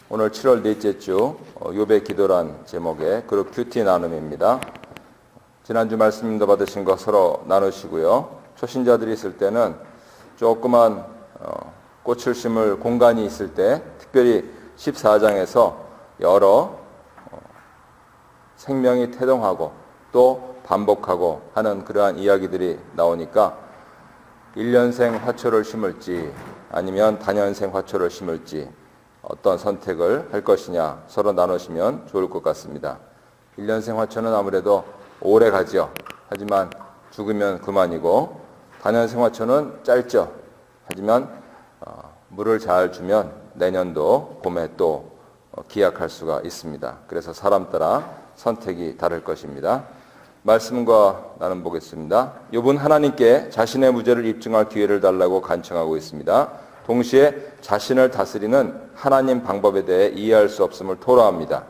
오늘 7월 넷째 주 욥의 기도란 제목의 그룹 큐티 나눔입니다. 지난주 말씀도 받으신 거 서로 나누시고요. 초신자들이 있을 때는 조그만 꽃을 심을 공간이 있을 때 특별히 14장에서 여러 생명이 태동하고 또 반복하고 하는 그러한 이야기들이 나오니까 1년생 화초를 심을지 아니면 다년생 화초를 심을지 어떤 선택을 할 것이냐 서로 나누시면 좋을 것 같습니다. 1년생 화초는 아무래도 오래 가죠. 하지만 죽으면 그만이고 다년생 화초는 짧죠. 하지만 물을 잘 주면 내년도 봄에 또 기약할 수가 있습니다. 그래서 사람 따라 선택이 다를 것입니다. 말씀과 나눠 보겠습니다. 욥은 하나님께 자신의 무죄를 입증할 기회를 달라고 간청하고 있습니다. 동시에 자신을 다스리는 하나님 방법에 대해 이해할 수 없음을 토로합니다.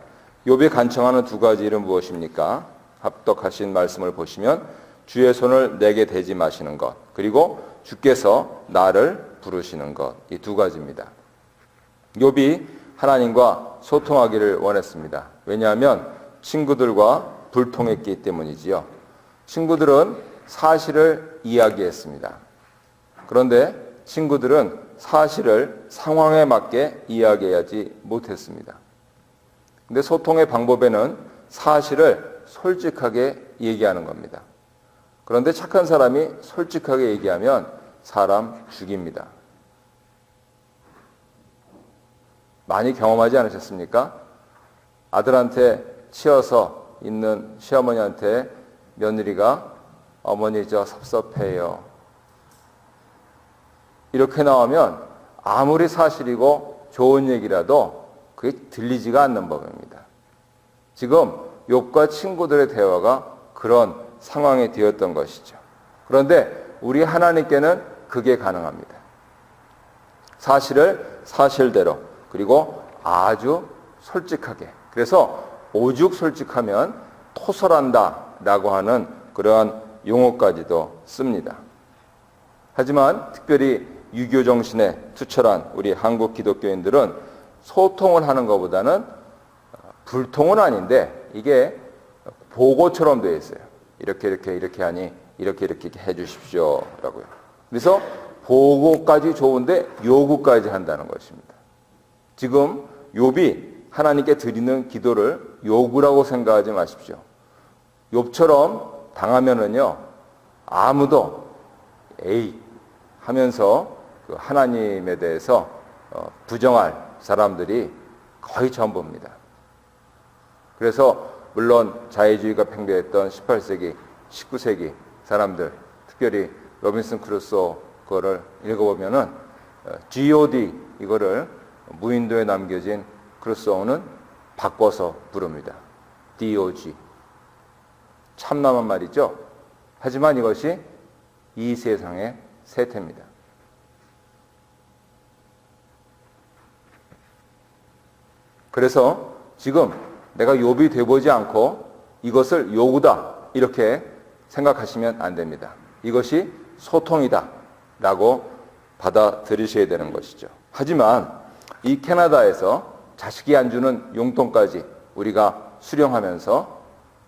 욥이 간청하는 두 가지 일은 무엇입니까? 합독하신 말씀을 보시면 주의 손을 내게 대지 마시는 것, 그리고 주께서 나를 부르시는 것, 이 두 가지입니다. 욥이 하나님과 소통하기를 원했습니다. 왜냐하면 친구들과 불통했기 때문이지요. 친구들은 사실을 이야기했습니다. 그런데 친구들은 사실을 상황에 맞게 이야기하지 못했습니다. 근데 소통의 방법에는 사실을 솔직하게 얘기하는 겁니다. 그런데 착한 사람이 솔직하게 얘기하면 사람 죽입니다. 많이 경험하지 않으셨습니까? 아들한테 치여서 있는 시어머니한테 며느리가 어머니 저 섭섭해요. 이렇게 나오면 아무리 사실이고 좋은 얘기라도 그게 들리지가 않는 법입니다. 지금 욥과 친구들의 대화가 그런 상황이 되었던 것이죠. 그런데 우리 하나님께는 그게 가능합니다. 사실을 사실대로 그리고 아주 솔직하게, 그래서 오죽 솔직하면 토설한다 라고 하는 그러한 용어까지도 씁니다. 하지만 특별히 유교 정신에 투철한 우리 한국 기독교인들은 소통을 하는 것보다는 불통은 아닌데 이게 보고처럼 되어 있어요. 이렇게 하니 이렇게 해 주십시오 라고요. 그래서 보고까지 좋은데 요구까지 한다는 것입니다. 지금 욥이 하나님께 드리는 기도를 요구라고 생각하지 마십시오. 욥처럼 당하면은요 아무도 에이 하면서 그 하나님에 대해서 부정할 사람들이 거의 전부입니다. 그래서 물론 자유주의가 팽배했던 18세기, 19세기 사람들, 특별히 로빈슨 크루소 그거를 읽어보면은 G.O.D 이거를 무인도에 남겨진 크루소는 바꿔서 부릅니다. D.O.G. 참남한 말이죠. 하지만 이것이 이 세상의 세태입니다. 그래서 지금 내가 욥이 되보지 않고 이것을 요구다 이렇게 생각하시면 안 됩니다. 이것이 소통이다 라고 받아들이셔야 되는 것이죠. 하지만 이 캐나다에서 자식이 안 주는 용돈까지 우리가 수령하면서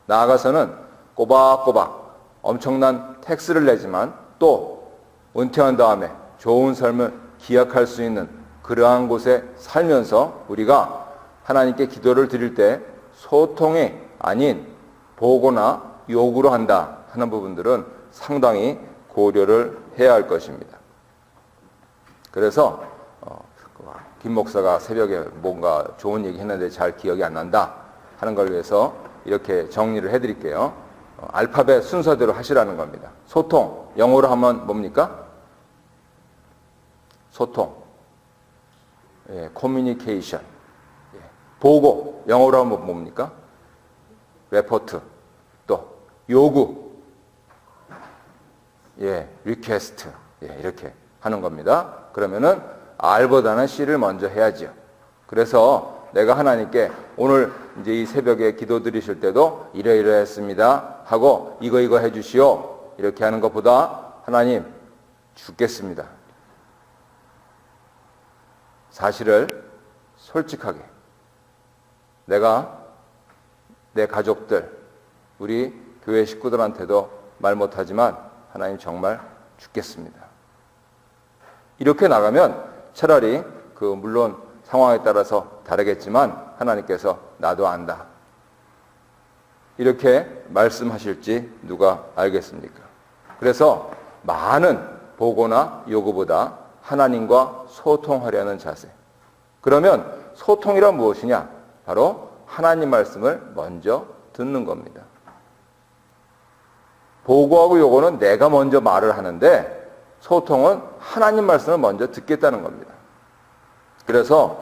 나아가서는 꼬박꼬박 엄청난 텍스를 내지만 또 은퇴한 다음에 좋은 삶을 기약할 수 있는 그러한 곳에 살면서 우리가 하나님께 기도를 드릴 때 소통이 아닌 보고나 요구로 한다 하는 부분들은 상당히 고려를 해야 할 것입니다. 그래서 김 목사가 새벽에 뭔가 좋은 얘기 했는데 잘 기억이 안 난다 하는 걸 위해서 이렇게 정리를 해드릴게요. 알파벳 순서대로 하시라는 겁니다. 소통, 영어로 하면 뭡니까? 소통, communication. 보고, 영어로 하면 뭡니까? report. 또 요구, request. 이렇게 하는 겁니다. 그러면은 R보다는 C를 먼저 해야죠. 그래서 내가 하나님께 오늘 이제 이 새벽에 기도 드리실 때도 이러이러했습니다 하고 이거 해주시오 이렇게 하는 것보다 하나님 죽겠습니다. 사실을 솔직하게 내가 내 가족들, 우리 교회 식구들한테도 말 못하지만 하나님 정말 죽겠습니다. 이렇게 나가면 차라리 물론 상황에 따라서 다르겠지만 하나님께서 나도 안다, 이렇게 말씀하실지 누가 알겠습니까? 그래서 많은 보고나 요구보다 하나님과 소통하려는 자세. 그러면 소통이란 무엇이냐? 바로 하나님 말씀을 먼저 듣는 겁니다. 보고하고 요구는 내가 먼저 말을 하는데 소통은 하나님 말씀을 먼저 듣겠다는 겁니다. 그래서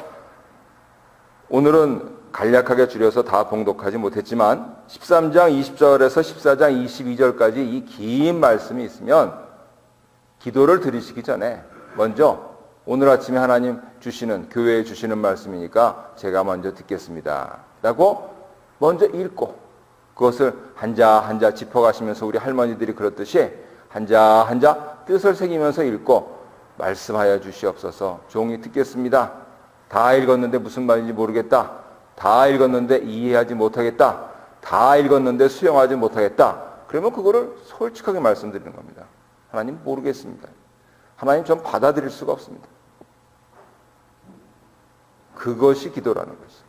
오늘은 간략하게 줄여서 다 봉독하지 못했지만 13장 20절에서 14장 22절까지 이 긴 말씀이 있으면 기도를 드리시기 전에 먼저 오늘 아침에 하나님 주시는, 교회에 주시는 말씀이니까 제가 먼저 듣겠습니다 라고 먼저 읽고 그것을 한자 한자 짚어가시면서 우리 할머니들이 그렇듯이 한자 한자 뜻을 새기면서 읽고 말씀하여 주시옵소서. 종이 듣겠습니다. 다 읽었는데 무슨 말인지 모르겠다. 다 읽었는데 이해하지 못하겠다. 다 읽었는데 수용하지 못하겠다. 그러면 그거를 솔직하게 말씀드리는 겁니다. 하나님 모르겠습니다. 하나님 전 받아들일 수가 없습니다. 그것이 기도라는 것이죠.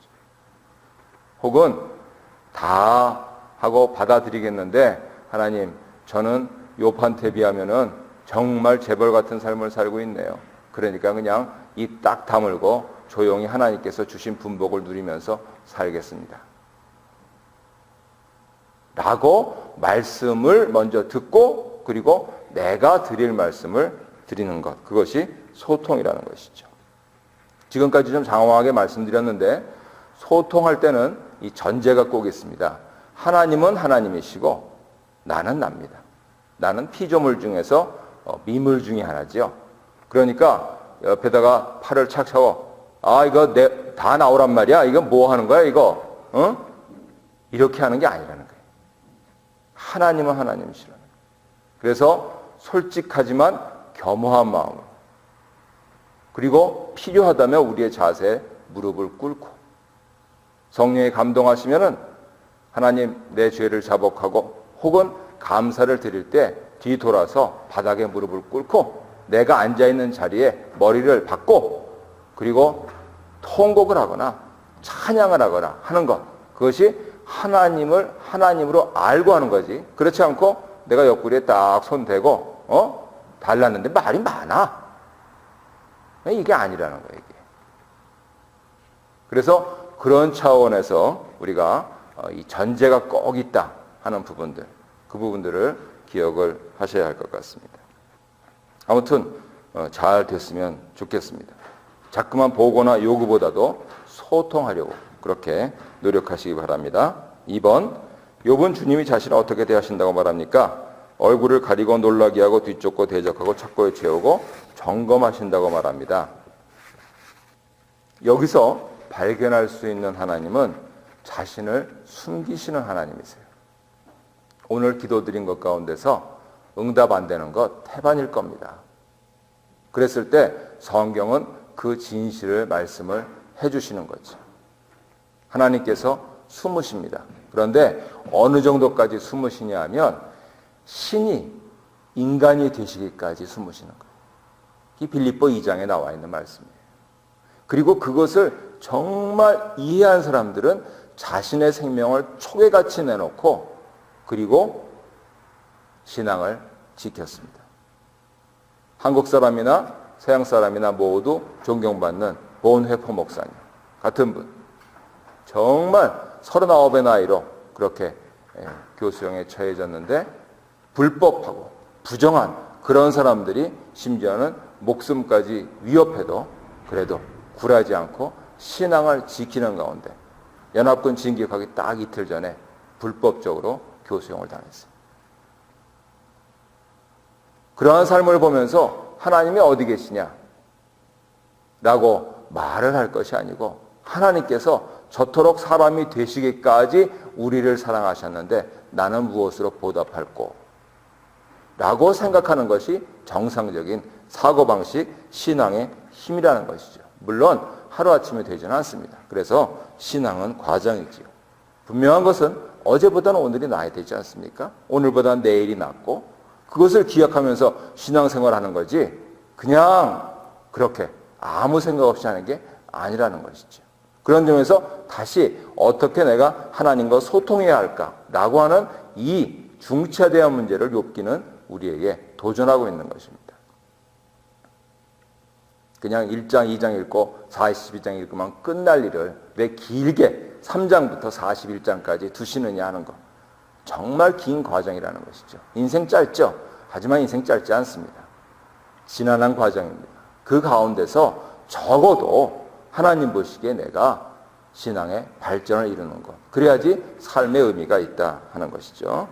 혹은 다 하고 받아들이겠는데 하나님 저는 욥한테 비하면은 정말 재벌 같은 삶을 살고 있네요. 그러니까 그냥 입 딱 다물고 조용히 하나님께서 주신 분복을 누리면서 살겠습니다. 라고 말씀을 먼저 듣고 그리고 내가 드릴 말씀을 드리는 것. 그것이 소통이라는 것이죠. 지금까지 좀 장황하게 말씀드렸는데 소통할 때는 이 전제가 꼭 있습니다. 하나님은 하나님이시고 나는 납니다. 나는 피조물 중에서 미물 중에 하나지요. 그러니까 옆에다가 팔을 착 차고 이거 다 나오란 말이야. 이거 뭐 하는 거야 이거? 이렇게 하는 게 아니라는 거예요. 하나님은 하나님이시라는 거예요. 그래서 솔직하지만 겸허한 마음으로 그리고 필요하다면 우리의 자세에 무릎을 꿇고 성령이 감동하시면은 하나님 내 죄를 자복하고 혹은 감사를 드릴 때 뒤돌아서 바닥에 무릎을 꿇고 내가 앉아있는 자리에 머리를 박고 그리고 통곡을 하거나 찬양을 하거나 하는 것. 그것이 하나님을 하나님으로 알고 하는 거지. 그렇지 않고 내가 옆구리에 딱 손 대고 달랐는데 말이 많아. 이게 아니라는 거예요. 이게. 그래서 그런 차원에서 우리가 이 전제가 꼭 있다 하는 부분들, 그 부분들을 기억을 하셔야 할 것 같습니다. 아무튼 잘 됐으면 좋겠습니다. 자꾸만 보거나 요구보다도 소통하려고 그렇게 노력하시기 바랍니다. 2번, 욥은 주님이 자신을 어떻게 대하신다고 말합니까? 얼굴을 가리고 놀라게 하고 뒤쫓고 대적하고 착고에 채우고 점검하신다고 말합니다. 여기서 발견할 수 있는 하나님은 자신을 숨기시는 하나님이세요. 오늘 기도드린 것 가운데서 응답 안 되는 것 태반일 겁니다. 그랬을 때 성경은 그 진실을 말씀을 해주시는 거죠. 하나님께서 숨으십니다. 그런데 어느 정도까지 숨으시냐 하면 신이 인간이 되시기까지 숨으시는 거예요. 이 빌립보 2장에 나와 있는 말씀이에요. 그리고 그것을 정말 이해한 사람들은 자신의 생명을 촉에같이 내놓고 그리고 신앙을 지켰습니다. 한국 사람이나 서양 사람이나 모두 존경받는 본회포 목사님 같은 분. 정말 39의 나이로 그렇게 교수형에 처해졌는데 불법하고 부정한 그런 사람들이 심지어는 목숨까지 위협해도 그래도 굴하지 않고 신앙을 지키는 가운데 연합군 진격하기 딱 이틀 전에 불법적으로 교수형을 당했습니다. 그러한 삶을 보면서 하나님이 어디 계시냐? 라고 말을 할 것이 아니고 하나님께서 저토록 사람이 되시기까지 우리를 사랑하셨는데 나는 무엇으로 보답할꼬? 라고 생각하는 것이 정상적인 사고방식, 신앙의 힘이라는 것이죠. 물론 하루아침에 되지는 않습니다. 그래서 신앙은 과정이지요. 분명한 것은 어제보다는 오늘이 나아야 되지 않습니까? 오늘보다는 내일이 낫고 그것을 기억하면서 신앙생활하는 거지 그냥 그렇게 아무 생각 없이 하는 게 아니라는 것이죠. 그런 점에서 다시 어떻게 내가 하나님과 소통해야 할까라고 하는 이 중차대한 문제를 욥기는 우리에게 도전하고 있는 것입니다. 그냥 1장, 2장 읽고 42장 읽으면 끝날 일을 왜 길게 3장부터 41장까지 두시느냐 하는 것. 정말 긴 과정이라는 것이죠. 인생 짧죠. 하지만 인생 짧지 않습니다. 지난한 과정입니다. 그 가운데서 적어도 하나님 보시기에 내가 신앙의 발전을 이루는 것. 그래야지 삶의 의미가 있다 하는 것이죠.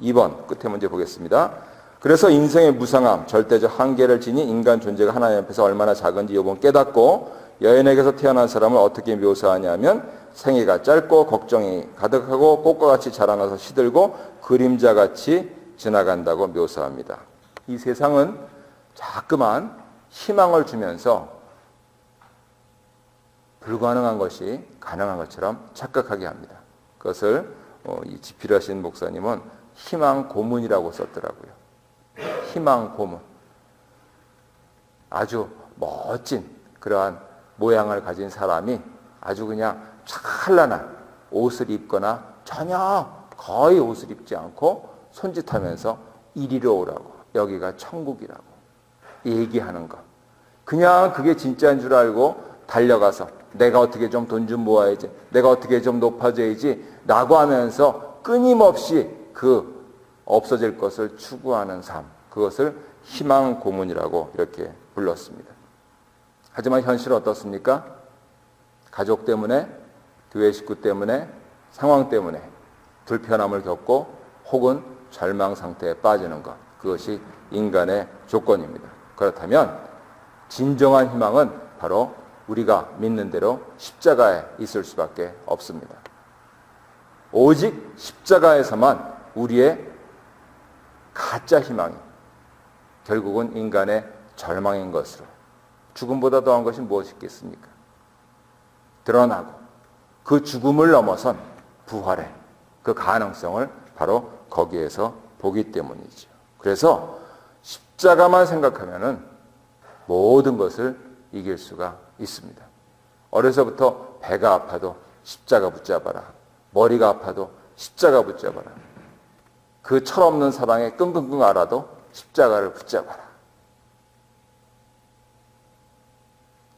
2번 끝에 문제 보겠습니다. 그래서 인생의 무상함, 절대적 한계를 지닌 인간 존재가 하나님 앞에서 얼마나 작은지 욥은 깨닫고 여인에게서 태어난 사람을 어떻게 묘사하냐면 생애가 짧고 걱정이 가득하고 꽃과 같이 자라나서 시들고 그림자같이 지나간다고 묘사합니다. 이 세상은 자꾸만 희망을 주면서 불가능한 것이 가능한 것처럼 착각하게 합니다. 그것을 이 지필하신 목사님은 희망 고문이라고 썼더라고요. 희망 고문. 아주 멋진 그러한 모양을 가진 사람이 아주 그냥 찬란한 옷을 입거나 전혀 거의 옷을 입지 않고 손짓하면서 이리로 오라고, 여기가 천국이라고 얘기하는 것. 그냥 그게 진짜인 줄 알고 달려가서 내가 어떻게 좀 돈 좀 모아야지, 내가 어떻게 좀 높아져야지 라고 하면서 끊임없이 그 없어질 것을 추구하는 삶, 그것을 희망 고문이라고 이렇게 불렀습니다. 하지만 현실은 어떻습니까? 가족 때문에, 교회 식구 때문에, 상황 때문에 불편함을 겪고 혹은 절망 상태에 빠지는 것, 그것이 인간의 조건입니다. 그렇다면 진정한 희망은 바로 우리가 믿는 대로 십자가에 있을 수밖에 없습니다. 오직 십자가에서만 우리의 가짜 희망이 결국은 인간의 절망인 것으로, 죽음보다 더한 것이 무엇이 있겠습니까? 드러나고 그 죽음을 넘어선 부활의 그 가능성을 바로 거기에서 보기 때문이죠. 그래서 십자가만 생각하면은 모든 것을 이길 수가 있습니다. 어려서부터 배가 아파도 십자가 붙잡아라. 머리가 아파도 십자가 붙잡아라. 그 철없는 사랑에 끙끙끙 앓아도 십자가를 붙잡아라.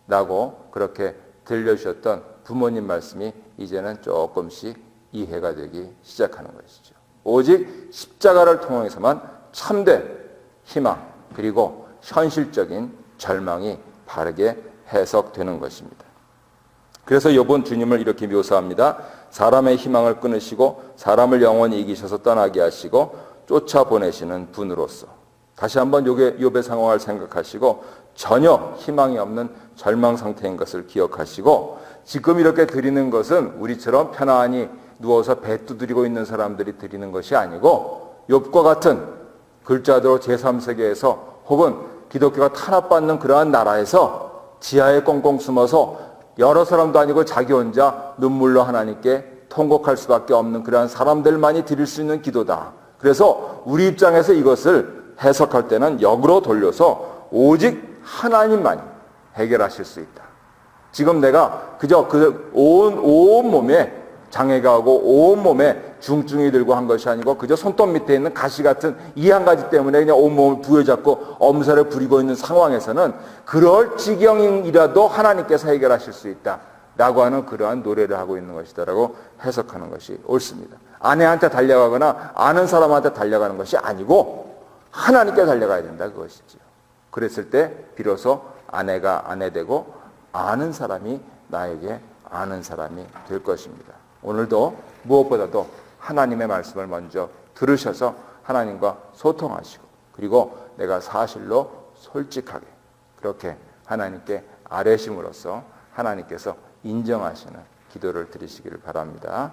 라고 그렇게 들려주셨던 부모님 말씀이 이제는 조금씩 이해가 되기 시작하는 것이죠. 오직 십자가를 통해서만 참된 희망 그리고 현실적인 절망이 바르게 해석되는 것입니다. 그래서 욥은 주님을 이렇게 묘사합니다. 사람의 희망을 끊으시고 사람을 영원히 이기셔서 떠나게 하시고 쫓아보내시는 분으로서. 다시 한번 욥의 상황을 생각하시고 전혀 희망이 없는 절망 상태인 것을 기억하시고 지금 이렇게 드리는 것은 우리처럼 편안히 누워서 배 두드리고 있는 사람들이 드리는 것이 아니고 욥과 같은 글자대로 제3세계에서 혹은 기독교가 탄압받는 그러한 나라에서 지하에 꽁꽁 숨어서 여러 사람도 아니고 자기 혼자 눈물로 하나님께 통곡할 수밖에 없는 그러한 사람들만이 드릴 수 있는 기도다. 그래서 우리 입장에서 이것을 해석할 때는 역으로 돌려서 오직 하나님만이 해결하실 수 있다. 지금 내가 그저 온 몸에 장애가 하고 온 몸에 중증이 들고 한 것이 아니고 그저 손톱 밑에 있는 가시 같은 이 한 가지 때문에 그냥 온몸을 부여잡고 엄살을 부리고 있는 상황에서는 그럴 지경이라도 하나님께서 해결하실 수 있다 라고 하는 그러한 노래를 하고 있는 것이다라고 해석하는 것이 옳습니다. 아내한테 달려가거나 아는 사람한테 달려가는 것이 아니고 하나님께 달려가야 된다 그것이죠. 그랬을 때 비로소 아내가 아내 되고 아는 사람이 나에게 아는 사람이 될 것입니다. 오늘도 무엇보다도 하나님의 말씀을 먼저 들으셔서 하나님과 소통하시고 그리고 내가 사실로 솔직하게 그렇게 하나님께 아뢰심으로써 하나님께서 인정하시는 기도를 드리시기를 바랍니다.